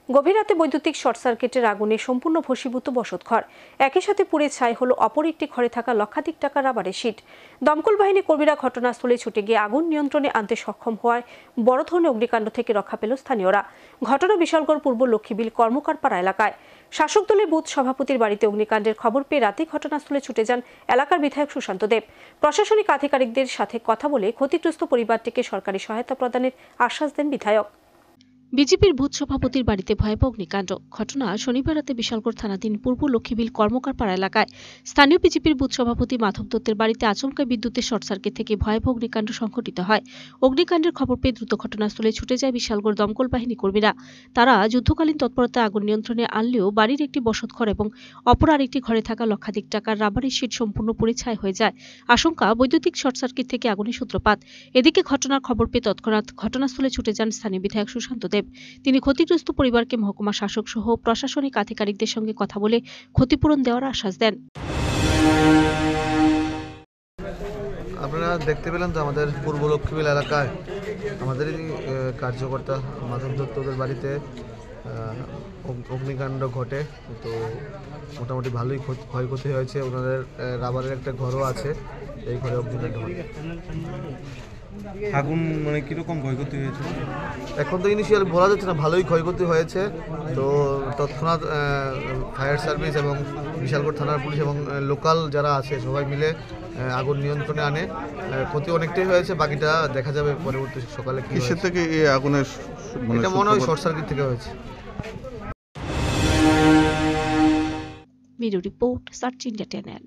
গভীর রাতে বৈদ্যুতিক শর্ট সার্কিটের আগুনে সম্পূর্ণ ভস্মীভূত বসতঘর। একই সাথে পুড়ে ছাই হলো অপর একটি ঘরে থাকা লক্ষাধিক টাকা রাবারের শীট। দমকল বাহিনী কর্মীরা ঘটনাস্থলে ছুটে গিয়ে আগুন নিয়ন্ত্রণে আনতে সক্ষম হওয়ায় বড় ধরনের অগ্নিকাণ্ড থেকে রক্ষা পেল স্থানীয়রা। ঘটনা বিশালগড় পূর্ব লক্ষ্মীবিল কর্মকারপাড়া এলাকায়। শাসক দলের বুথ সভাপতির বাড়িতে অগ্নিকাণ্ডের খবর পেয়ে রাতে ঘটনাস্থলে ছুটে যান এলাকার বিধায়ক সুশান্ত দেব। প্রশাসনিক আধিকারিকদের সাথে কথা বলে ক্ষতিগ্রস্ত পরিবারটিকে সরকারি সহায়তা প্রদানের আশ্বাস দেন বিধায়ক। বিজেপির বুথ সভাপতির বাড়িতে ভয়াবহ অগ্নিকাণ্ড। ঘটনা শনিবার রাতে বিশালগড় থানাধীন পূর্ব লক্ষ্মীবিল কর্মকারপাড়া এলাকায়। স্থানীয় বিজেপির বুথ সভাপতি মাধব দত্তের বাড়িতে আচমকা বিদ্যুতের শর্ট সার্কিট থেকে ভয়াবহ অগ্নিকাণ্ড সংঘটিত হয়। অগ্নিকাণ্ডের খবর পেয়ে দ্রুত ঘটনাস্থলে ছুটে যায় বিশালগড় দমকল বাহিনী কর্মীরা। তারা যুদ্ধকালীন তৎপরতায় আগুন নিয়ন্ত্রণে আনলেও বাড়ির একটি বসতঘর এবং অপর আরেকটি ঘরে থাকা লক্ষাধিক টাকার রাবারের শীট সম্পূর্ণ পুড়ে ছাই হয়ে যায়। আশঙ্কা বৈদ্যুতিক শর্ট সার্কিট থেকে আগুনের সূত্রপাত। এদিকে ঘটনার খবর পেয়ে তৎক্ষণাৎ ঘটনাস্থলে ছুটে যান স্থানীয় বিধায়ক সুশান্ত দেব। তিনি ক্ষতিগ্রস্ত পরিবারকে মহকুমা শাসক সহ প্রশাসনিক আধিকারিকদের সঙ্গে কথা বলে ক্ষতিপূরণ দেওয়ার আশ্বাস দেন। আপনারা দেখতে পেলেন তো আমাদের পূর্ব লক্ষ্মীবিল এলাকায় আমাদেরই কার্যকর্তা মাধব দত্তদের বাড়িতে অগ্নিকাণ্ড ঘটে। তো মোটামুটি ভালোই ক্ষয়ক্ষতি হয়েছে। ওনাদের রাবারের একটা ঘরও আছে, এই ঘরে অগ্নিকাণ্ড ঘটে। আগুন মানে কিরকম ক্ষয়ক্ষতি হয়েছে এখন তো ইনিশিয়াল বলা যাচ্ছে না, ভালোই ক্ষয়ক্ষতি হয়েছে। তো তৎক্ষণাৎ ফায়ার সার্ভিস এবং বিশালগড় থানার পুলিশ এবং লোকাল যারা আছে সবাই মিলে আগুন নিয়ন্ত্রণে আনে। ক্ষতি অনেকটাই হয়েছে, বাকিটা দেখা যাবে পরবর্তী সকালে। কিসের থেকে এই আগুনের এটা মনে হয় শর্ট সার্কিট থেকে হয়েছে। Bureau report search India channel.